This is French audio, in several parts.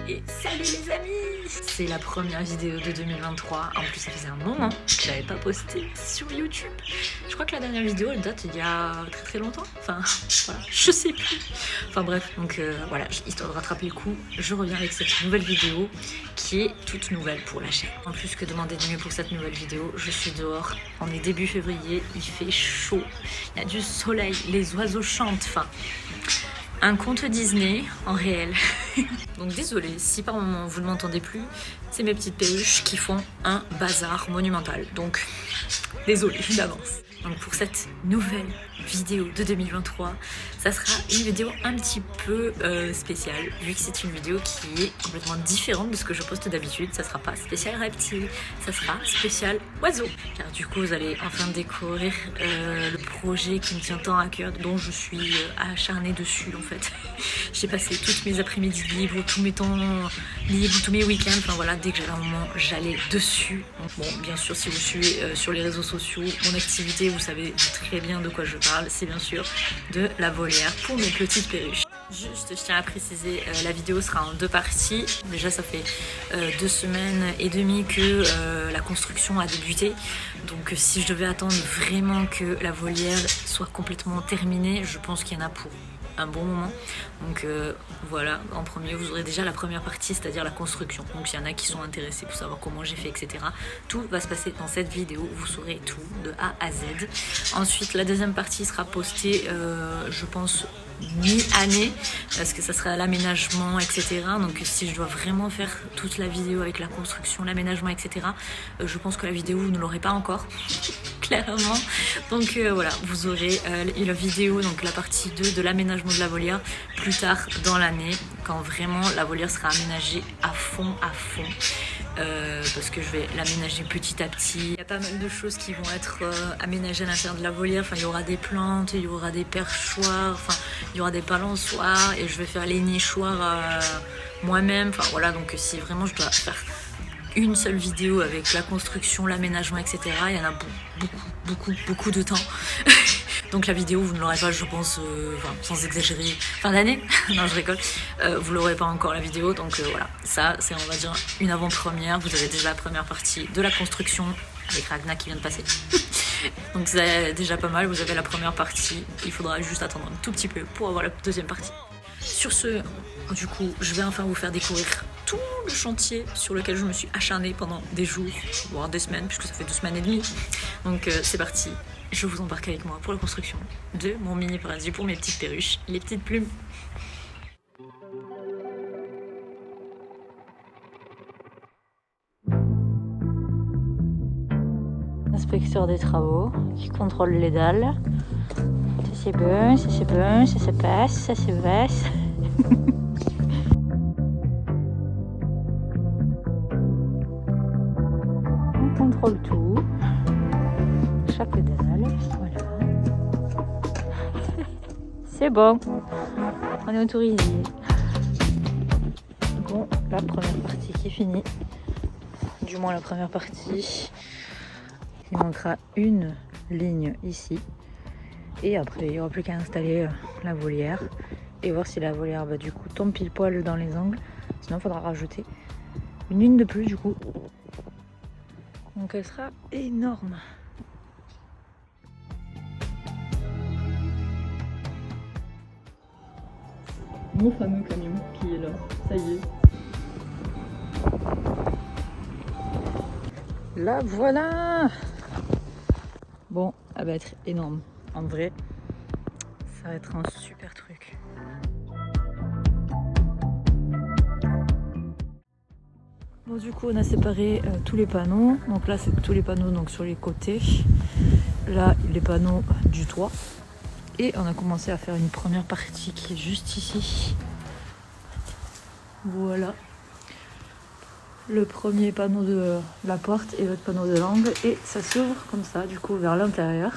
Et salut les amis! C'est la première vidéo de 2023. En plus, ça faisait un moment que j'avais pas posté sur YouTube. Je crois que la dernière vidéo, elle date il y a très longtemps. Enfin, voilà, je sais plus. Enfin bref, donc voilà, histoire de rattraper le coup, je reviens avec cette nouvelle vidéo qui est toute nouvelle pour la chaîne. En plus, que demander de mieux pour cette nouvelle vidéo, je suis dehors. On est début février, il fait chaud, il y a du soleil, les oiseaux chantent. Enfin, un conte Disney en réel. Donc désolé si par moment vous ne m'entendez plus, c'est mes petites perruches qui font un bazar monumental. Donc désolé d'avance. Donc pour cette nouvelle vidéo de 2023, ça sera une vidéo un petit peu spéciale, vu que c'est une vidéo qui est complètement différente de ce que je poste d'habitude. Ça sera pas spécial reptile, ça sera spécial oiseau. Car du coup vous allez enfin découvrir le projet qui me tient tant à cœur, dont je suis acharnée dessus en fait. J'ai passé toutes mes après-midi libres, tous mes temps libres, tous mes week-ends, enfin voilà, dès que j'avais un moment, j'allais dessus. Donc, bon, bien sûr, si vous suivez sur les réseaux sociaux, mon activité, vous savez très bien de quoi je parle, c'est bien sûr de la volière pour mes petites perruches. Juste, je tiens à préciser, la vidéo sera en deux parties. Déjà, ça fait 2 semaines et demie que la construction a débuté. Donc, si je devais attendre vraiment que la volière soit complètement terminée, je pense qu'il y en a pour un bon moment. Donc voilà, en premier vous aurez déjà la première partie, c'est-à-dire la construction. Donc s'il y en a qui sont intéressés pour savoir comment j'ai fait, etc., tout va se passer dans cette vidéo, vous saurez tout de A à Z. Ensuite la deuxième partie sera postée je pense mi-année, parce que ça sera l'aménagement, etc. Donc si je dois vraiment faire toute la vidéo avec la construction, l'aménagement, etc., je pense que la vidéo vous ne l'aurez pas encore clairement. Donc voilà, vous aurez la vidéo, donc la partie 2 de l'aménagement de la volière plus tard dans l'année, quand vraiment la volière sera aménagée à fond, parce que je vais l'aménager petit à petit. Il y a pas mal de choses qui vont être aménagées à l'intérieur de la volière. Enfin, il y aura des plantes, il y aura des perchoirs, enfin, il y aura des balançoires, et je vais faire les nichoirs moi-même. Enfin voilà, donc si vraiment je dois faire une seule vidéo avec la construction, l'aménagement, etc., il y en a beaucoup de temps. Donc la vidéo, vous ne l'aurez pas, je pense, enfin, sans exagérer, fin d'année. Non, je rigole. Vous l'aurez pas encore la vidéo, donc voilà. Ça, c'est, on va dire, une avant-première. Vous avez déjà la première partie de la construction avec Ragna qui vient de passer. Donc c'est déjà pas mal. Vous avez la première partie. Il faudra juste attendre un tout petit peu pour avoir la deuxième partie. Sur ce, du coup, je vais enfin vous faire découvrir tout le chantier sur lequel je me suis acharnée pendant des jours, voire des semaines, puisque ça fait 2 semaines et demie. Donc c'est parti. Je vous embarque avec moi pour la construction de mon mini paradis pour mes petites perruches, les petites plumes. Inspecteur des travaux qui contrôle les dalles. Ça c'est bon, ça c'est bon, ça passe, ça c'est vaste. On contrôle tout. Chaque dalle, voilà. C'est bon, on est autorisé. Bon, la première partie qui est finie. Du moins la première partie. Il manquera une ligne ici. Et après, il n'y aura plus qu'à installer la volière. Et voir si la volière du coup tombe pile poil dans les angles. Sinon, il faudra rajouter une ligne de plus du coup. Donc elle sera énorme. Mon fameux camion qui est là, ça y est. La voilà. Bon, elle va être énorme. En vrai, ça va être un super truc. Bon, du coup, on a séparé tous les panneaux. Donc là, c'est tous les panneaux donc, sur les côtés. Là, les panneaux du toit. Et on a commencé à faire une première partie qui est juste ici. Voilà. Le premier panneau de la porte et l'autre panneau de l'angle. Et ça s'ouvre comme ça, du coup, vers l'intérieur.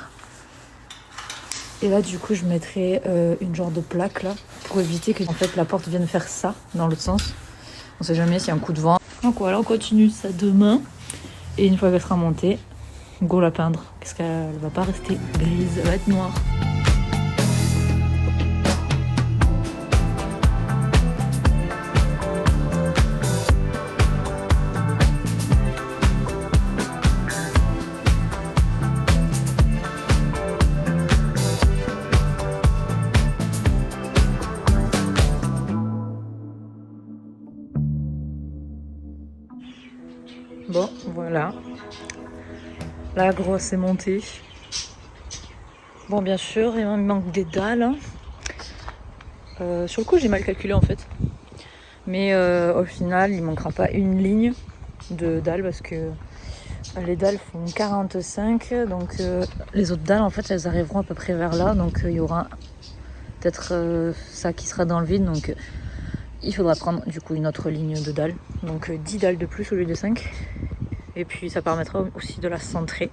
Et là, du coup, je mettrai une genre de plaque là pour éviter que en fait, la porte vienne faire ça dans l'autre sens. On sait jamais s'il y a un coup de vent. Donc voilà, on continue ça demain. Et une fois qu'elle sera montée, go la peindre. Parce qu'elle va pas rester grise, elle va être noire. Bon, voilà. La grosse est montée. Bon, bien sûr, il me manque des dalles. Hein. Sur le coup, j'ai mal calculé en fait. Mais au final, il manquera pas une ligne de dalles parce que les dalles font 45. Donc les autres dalles, en fait, elles arriveront à peu près vers là. Donc il y aura peut-être ça qui sera dans le vide. Donc il faudra prendre du coup une autre ligne de dalles. Donc 10 dalles de plus au lieu de 5. Et puis ça permettra aussi de la centrer.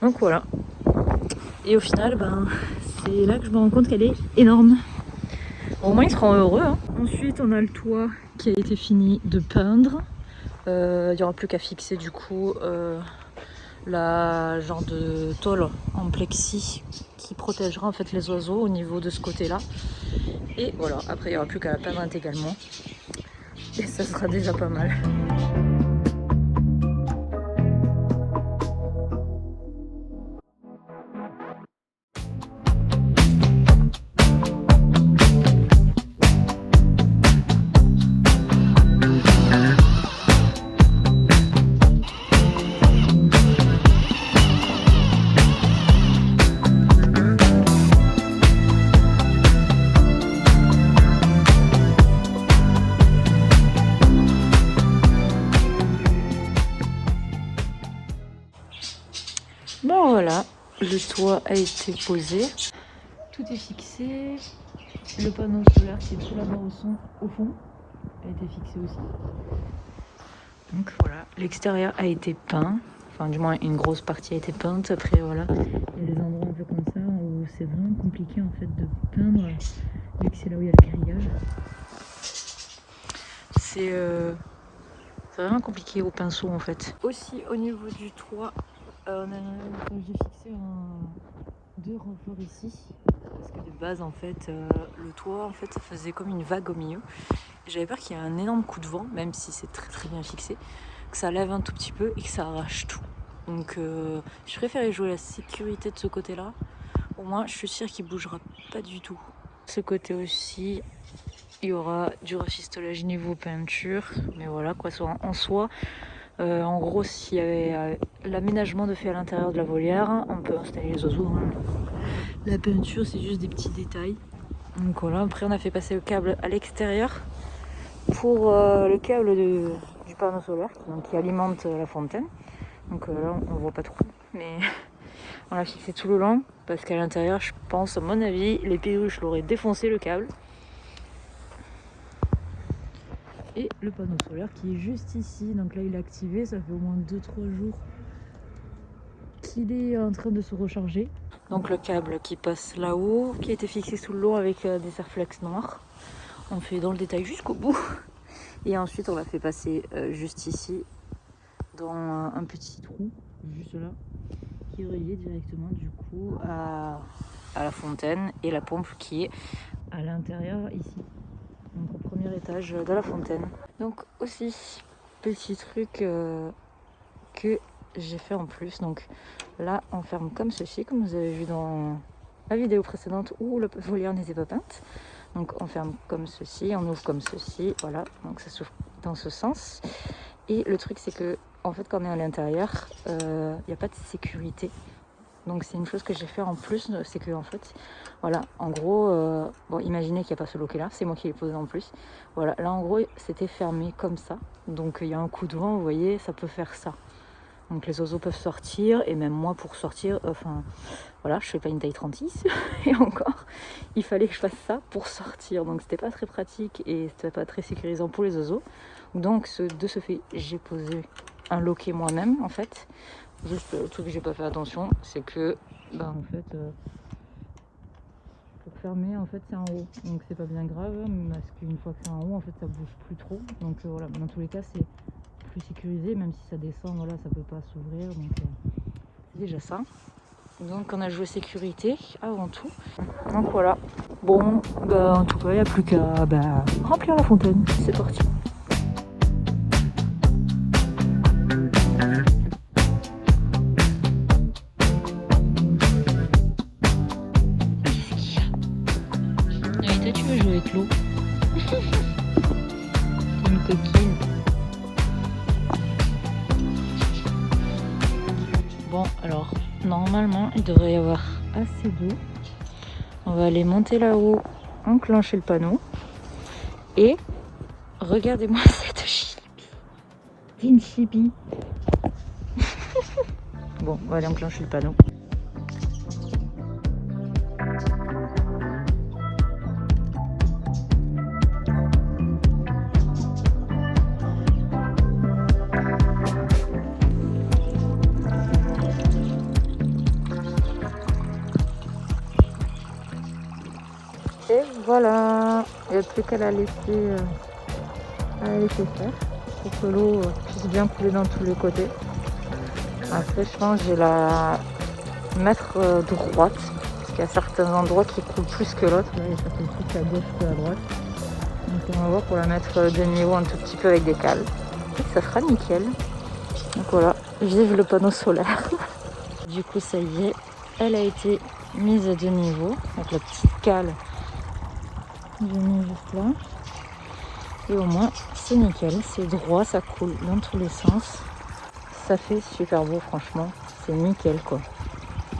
Donc voilà. Et au final, c'est là que je me rends compte qu'elle est énorme. Au moins, ils seront heureux. Hein. Ensuite, on a le toit qui a été fini de peindre. Il n'y aura plus qu'à fixer du coup la genre de tôle en plexi qui protégera en fait les oiseaux au niveau de ce côté-là. Et voilà, après il n'y aura plus qu'à la peindre intégralement. Et ça sera déjà pas mal. Bon voilà, le toit a été posé, tout est fixé, le panneau solaire qui est tout là-bas au fond a été fixé aussi. Donc voilà, l'extérieur a été peint, enfin du moins une grosse partie a été peinte, après voilà, il y a des endroits un peu comme ça où c'est vraiment compliqué en fait de peindre, vu que c'est là où il y a le grillage. C'est vraiment compliqué au pinceau en fait. Aussi au niveau du toit, j'ai fixé deux renforts ici parce que de base en fait le toit en fait ça faisait comme une vague au milieu. J'avais peur qu'il y ait un énorme coup de vent, même si c'est très très bien fixé, que ça lève un tout petit peu et que ça arrache tout. Donc je préférais jouer la sécurité de ce côté-là. Au moins je suis sûre qu'il bougera pas du tout. Ce côté aussi, il y aura du rafistolage niveau peinture, mais voilà quoi, soit en soi. En gros, s'il y avait l'aménagement de fait à l'intérieur de la volière, on peut installer les oiseaux. Hein. La peinture, c'est juste des petits détails. Donc voilà, après on a fait passer le câble à l'extérieur pour le câble du panneau solaire qui alimente la fontaine. Donc là, on voit pas trop, mais on l'a fixé tout le long parce qu'à l'intérieur, je pense, à mon avis, les perruches l'auraient défoncé le câble. Et le panneau solaire qui est juste ici, donc là il est activé, ça fait au moins 2-3 jours qu'il est en train de se recharger. Donc le câble qui passe là-haut, qui a été fixé sous le long avec des serflex noirs. On fait dans le détail jusqu'au bout. Et ensuite on l'a fait passer juste ici, dans un petit trou, juste là, qui est relié directement du coup à la fontaine et la pompe qui est à l'intérieur ici. Donc au premier étage de la fontaine. Donc aussi, petit truc que j'ai fait en plus. Donc là, on ferme comme ceci, comme vous avez vu dans la vidéo précédente où la volière n'était pas peinte. Donc on ferme comme ceci, on ouvre comme ceci, voilà. Donc ça s'ouvre dans ce sens. Et le truc, c'est que en fait, quand on est à l'intérieur, il n'y a pas de sécurité. Donc c'est une chose que j'ai fait en plus, c'est que en fait, voilà, en gros, bon, imaginez qu'il n'y a pas ce loquet là, c'est moi qui l'ai posé en plus. Voilà, là en gros, c'était fermé comme ça. Donc il y a un coup de vent, vous voyez, ça peut faire ça. Donc les oiseaux peuvent sortir, et même moi pour sortir, enfin, voilà, je fais pas une taille 36, et encore, il fallait que je fasse ça pour sortir. Donc c'était pas très pratique et c'était pas très sécurisant pour les oiseaux. Donc de ce fait, j'ai posé un loquet moi-même en fait. Juste le truc que j'ai pas fait attention, c'est que en fait pour fermer en fait c'est en haut, donc c'est pas bien grave, parce qu'une fois que c'est en haut en fait ça bouge plus trop, donc voilà, dans tous les cas c'est plus sécurisé, même si ça descend, voilà, ça peut pas s'ouvrir, donc c'est déjà ça. Donc on a joué sécurité avant tout, donc voilà. Bon, en tout cas il n'y a plus qu'à remplir la fontaine, c'est parti. Tu veux jouer avec l'eau? Une coquine. Alors, normalement, il devrait y avoir assez d'eau. On va aller monter là-haut, enclencher le panneau. Et regardez-moi cette chibi. C'est une chibi. Bon, on va aller enclencher le panneau. Et voilà, il n'y a plus qu'à la laisser faire pour que l'eau puisse bien couler dans tous les côtés. Après, je pense que je vais la mettre droite, parce qu'il y a certains endroits qui coulent plus que l'autre. Là, il y a certains trucs à gauche que à droite. Donc on va voir pour la mettre de niveau un tout petit peu avec des cales. Et ça sera nickel. Donc voilà, vive le panneau solaire. Du coup, ça y est, elle a été mise de niveau, avec la petite cale. J'ai mis juste là. Et au moins, c'est nickel, c'est droit, ça coule dans tous les sens. Ça fait super beau, franchement. C'est nickel, quoi.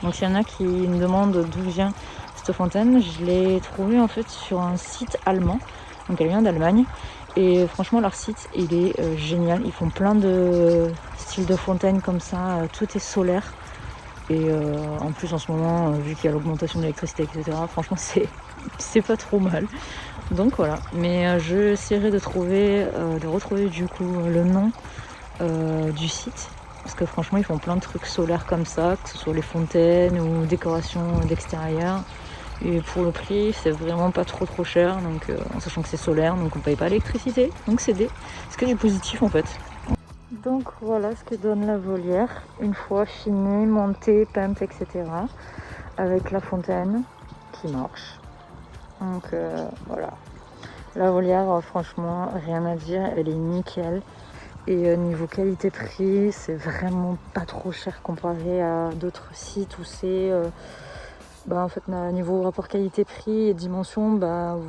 Donc, il y en a qui me demandent d'où vient cette fontaine. Je l'ai trouvée, en fait, sur un site allemand. Donc, elle vient d'Allemagne. Et franchement, leur site, il est génial. Ils font plein de styles de fontaines comme ça. Tout est solaire. Et en plus, en ce moment, vu qu'il y a l'augmentation de l'électricité, etc., franchement, c'est pas trop mal. Donc voilà, mais j'essaierai de retrouver du coup le nom du site, parce que franchement ils font plein de trucs solaires comme ça, que ce soit les fontaines ou décorations d'extérieur, et pour le prix c'est vraiment pas trop cher, donc en sachant que c'est solaire, donc on paye pas l'électricité, donc c'est que du positif en fait. Donc voilà ce que donne la volière, une fois finie, montée, peinte, etc., avec la fontaine qui marche. Donc voilà, la volière, franchement, rien à dire, elle est nickel. Et niveau qualité-prix, c'est vraiment pas trop cher comparé à d'autres sites où c'est... en fait, niveau rapport qualité-prix et dimension,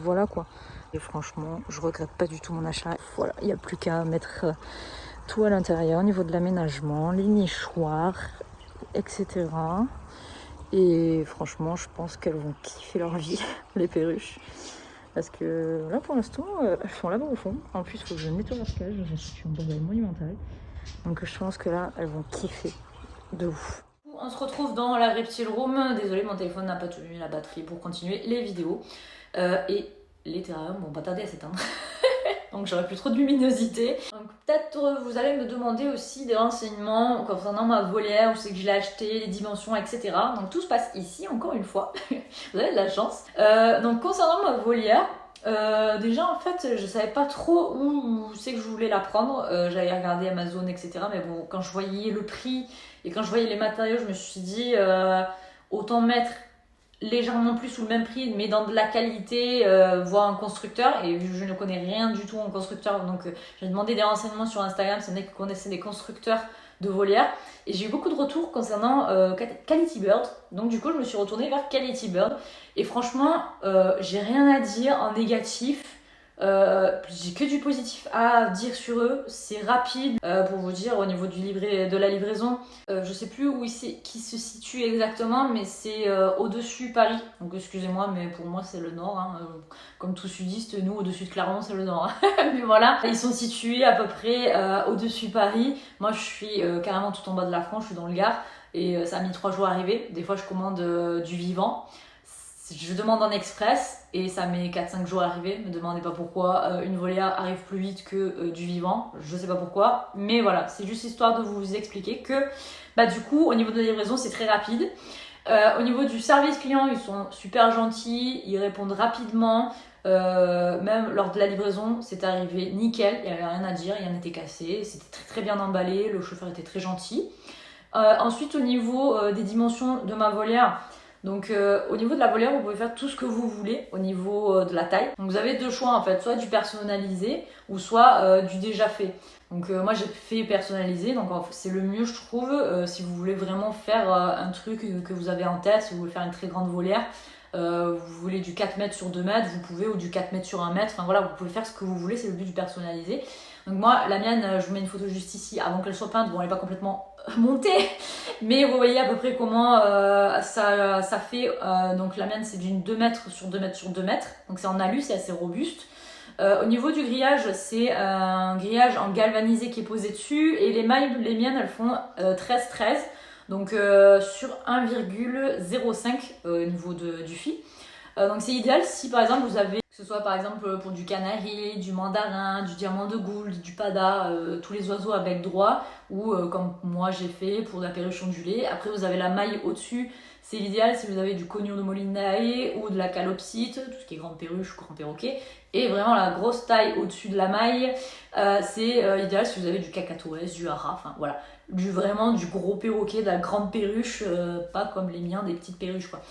voilà quoi. Et franchement, je regrette pas du tout mon achat. Voilà, il n'y a plus qu'à mettre tout à l'intérieur, au niveau de l'aménagement, les nichoirs, etc. Et franchement, je pense qu'elles vont kiffer leur vie, les perruches. Parce que là, pour l'instant, elles sont là-bas au fond. En plus, il faut que je nettoie leur cage. Je suis en bordel monumental. Donc, je pense que là, elles vont kiffer de ouf. On se retrouve dans la Reptile Room. Désolée, mon téléphone n'a pas tenu la batterie pour continuer les vidéos. Et les terrariums vont pas tarder à s'éteindre. Donc j'aurai plus trop de luminosité. Donc peut-être vous allez me demander aussi des renseignements concernant ma volière, où c'est que je l'ai acheté, les dimensions, etc. Donc tout se passe ici, encore une fois. Vous avez de la chance. Donc concernant ma volière, déjà en fait je savais pas trop où c'est que je voulais la prendre. J'avais regardé Amazon, etc. Mais bon, quand je voyais le prix et quand je voyais les matériaux, je me suis dit autant mettre légèrement plus ou le même prix, mais dans de la qualité, voir un constructeur. Et je ne connais rien du tout en constructeur, donc j'ai demandé des renseignements sur Instagram, c'est vrai qui connaissaient des constructeurs de volières, et j'ai eu beaucoup de retours concernant Quality Bird. Donc du coup je me suis retournée vers Quality Bird, et franchement j'ai rien à dire en négatif. J'ai que du positif à dire sur eux. C'est rapide, pour vous dire, au niveau de la livraison, je sais plus où qui se situe exactement, mais c'est au-dessus Paris, donc excusez-moi, mais pour moi c'est le nord, hein. Comme tout sudiste, nous au-dessus de Clermont c'est le nord, hein. Mais voilà, ils sont situés à peu près au-dessus Paris. Moi je suis carrément tout en bas de la France, je suis dans le Gard, et ça a mis 3 jours à arriver. Des fois je commande du vivant, je demande en express et ça met 4-5 jours à arriver. Me demandez pas pourquoi une volière arrive plus vite que du vivant. Je sais pas pourquoi. Mais voilà, c'est juste histoire de vous expliquer que du coup, au niveau de la livraison, c'est très rapide. Au niveau du service client, ils sont super gentils. Ils répondent rapidement. Même lors de la livraison, c'est arrivé nickel. Il n'y avait rien à dire, rien n'était cassé. C'était très très bien emballé. Le chauffeur était très gentil. Ensuite, au niveau des dimensions de ma volière, donc au niveau de la volière, vous pouvez faire tout ce que vous voulez au niveau de la taille. Donc vous avez 2 choix en fait, soit du personnalisé ou soit du déjà fait. Donc moi j'ai fait personnalisé, donc c'est le mieux je trouve si vous voulez vraiment faire un truc que vous avez en tête, si vous voulez faire une très grande volière. vous voulez du 4 mètres sur 2 mètres, vous pouvez, ou du 4 mètres sur 1 mètre, enfin voilà, vous pouvez faire ce que vous voulez, c'est le but du personnalisé. Donc moi, la mienne, je vous mets une photo juste ici avant qu'elle soit peinte, bon elle n'est pas complètement montée, mais vous voyez à peu près comment ça fait. Donc la mienne c'est d'une 2 mètres sur 2 mètres sur 2 mètres, donc c'est en alu, c'est assez robuste. Au niveau du grillage, c'est un grillage en galvanisé qui est posé dessus, et les mailles, les miennes, elles font 13-13, donc sur 1,05 au niveau du fil. Donc c'est idéal si par exemple vous avez, que ce soit par exemple pour du canari, du mandarin, du diamant de Gould, du pada, tous les oiseaux à bec droit, ou comme moi j'ai fait pour la perruche ondulée. Après vous avez la maille au-dessus, c'est l'idéal si vous avez du Conure de Molinae ou de la calopsite, tout ce qui est grande perruche ou grand perroquet. Et vraiment la grosse taille au-dessus de la maille, c'est idéal si vous avez du cacatoès, du hara, enfin voilà. Vraiment du gros perroquet, de la grande perruche, pas comme les miens, des petites perruches quoi.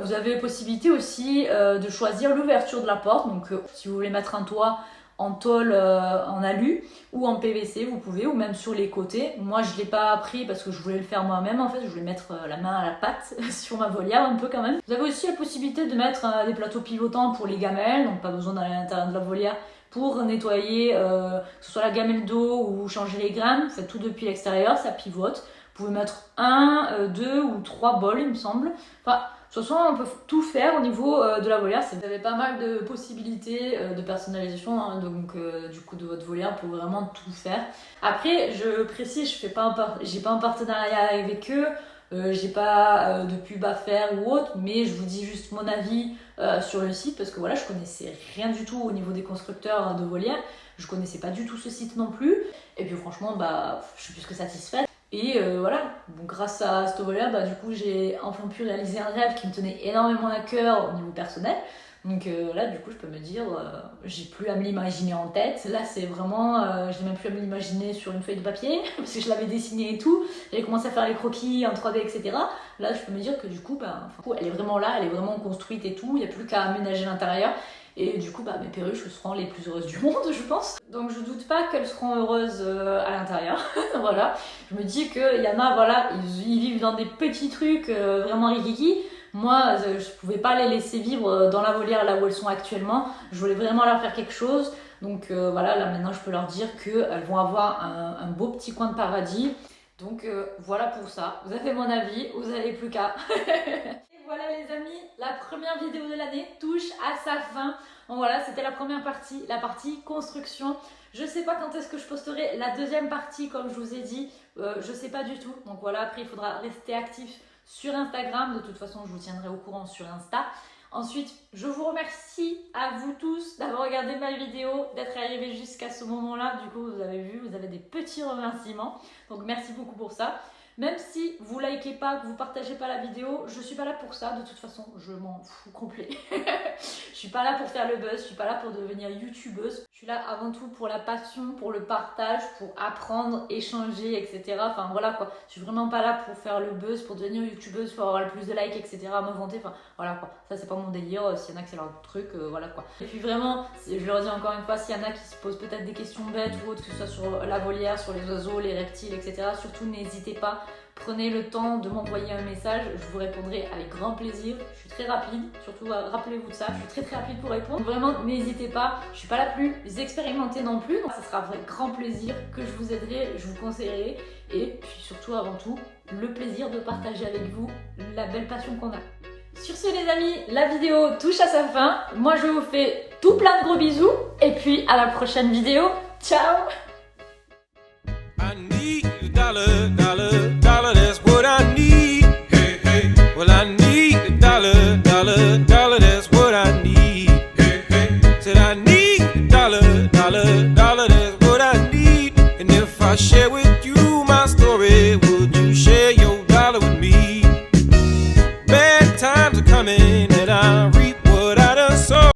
Vous avez possibilité aussi de choisir l'ouverture de la porte, donc si vous voulez mettre un toit en tôle en alu ou en PVC vous pouvez, ou même sur les côtés. Moi je ne l'ai pas pris parce que je voulais le faire moi-même en fait, je voulais mettre la main à la pâte sur ma volière un peu quand même. Vous avez aussi la possibilité de mettre des plateaux pivotants pour les gamelles, donc pas besoin d'aller à l'intérieur de la volière pour nettoyer, que ce soit la gamelle d'eau ou changer les graines, vous faites tout depuis l'extérieur, ça pivote. Vous pouvez mettre 1, 2 ou 3 bols il me semble. Enfin, de toute façon, on peut tout faire au niveau de la volière. Vous avez pas mal de possibilités de personnalisation hein, donc du coup de votre volière pour vraiment tout faire. Après, je précise, j'ai pas un partenariat avec eux, j'ai pas de pub à faire ou autre, mais je vous dis juste mon avis sur le site parce que voilà, je connaissais rien du tout au niveau des constructeurs de volières. Je connaissais pas du tout ce site non plus. Et puis franchement, bah, je suis plus que satisfaite. Et voilà, bon, grâce à cette volière, bah, du coup j'ai enfin pu réaliser un rêve qui me tenait énormément à cœur au niveau personnel. Donc là du coup je peux me dire, j'ai plus à me l'imaginer en tête. Là c'est vraiment, j'ai même plus à me l'imaginer sur une feuille de papier, parce que je l'avais dessiné et tout. J'avais commencé à faire les croquis en 3D etc. Là je peux me dire que du coup, bah, elle est vraiment là, elle est vraiment construite et tout. Il n'y a plus qu'à aménager l'intérieur. Et du coup, bah, mes perruches seront les plus heureuses du monde, je pense. Donc je doute pas qu'elles seront heureuses à l'intérieur. Voilà. Je me dis qu'il y en a, voilà, ils vivent dans des petits trucs vraiment rikiki. Moi, je pouvais pas les laisser vivre dans la volière là où elles sont actuellement. Je voulais vraiment leur faire quelque chose. Donc voilà, là maintenant je peux leur dire qu'elles vont avoir un beau petit coin de paradis. Donc voilà pour ça. Vous avez mon avis, vous n'avez plus qu'à. Voilà les amis, la première vidéo de l'année touche à sa fin. Donc voilà, c'était la première partie, la partie construction. Je sais pas quand est-ce que je posterai la deuxième partie, comme je vous ai dit, je sais pas du tout. Donc voilà, après il faudra rester actif sur Instagram. De toute façon, je vous tiendrai au courant sur Insta. Ensuite, je vous remercie à vous tous d'avoir regardé ma vidéo, d'être arrivé jusqu'à ce moment-là. Du coup, vous avez vu, vous avez des petits remerciements. Donc merci beaucoup pour ça. Même si vous likez pas, que vous partagez pas la vidéo, je suis pas là pour ça. De toute façon, je m'en fous complet. Je suis pas là pour faire le buzz, je suis pas là pour devenir youtubeuse. Je suis là avant tout pour la passion, pour le partage, pour apprendre, échanger, etc. Enfin voilà quoi. Je suis vraiment pas là pour faire le buzz, pour devenir youtubeuse, pour avoir le plus de likes, etc. Me vanter. Enfin voilà quoi. Ça c'est pas mon délire. S'il y en a que c'est leur truc, voilà quoi. Et puis vraiment, je le redis encore une fois, s'il y en a qui se posent peut-être des questions bêtes ou autres, que ce soit sur la volière, sur les oiseaux, les reptiles, etc. Surtout n'hésitez pas. Prenez le temps de m'envoyer un message, je vous répondrai avec grand plaisir. Je suis très rapide, surtout rappelez-vous de ça, je suis très rapide pour répondre. Vraiment, n'hésitez pas, je suis pas la plus expérimentée non plus, donc ça sera avec grand plaisir que je vous aiderai, je vous conseillerai. Et puis surtout, avant tout, le plaisir de partager avec vous la belle passion qu'on a. Sur ce les amis, la vidéo touche à sa fin. Moi je vous fais tout plein de gros bisous et puis à la prochaine vidéo. Ciao! That's what I need. Hey, hey. Well, I need a dollar, that's what I need. Hey, hey. Said I need a dollar, that's what I need. And if I share with you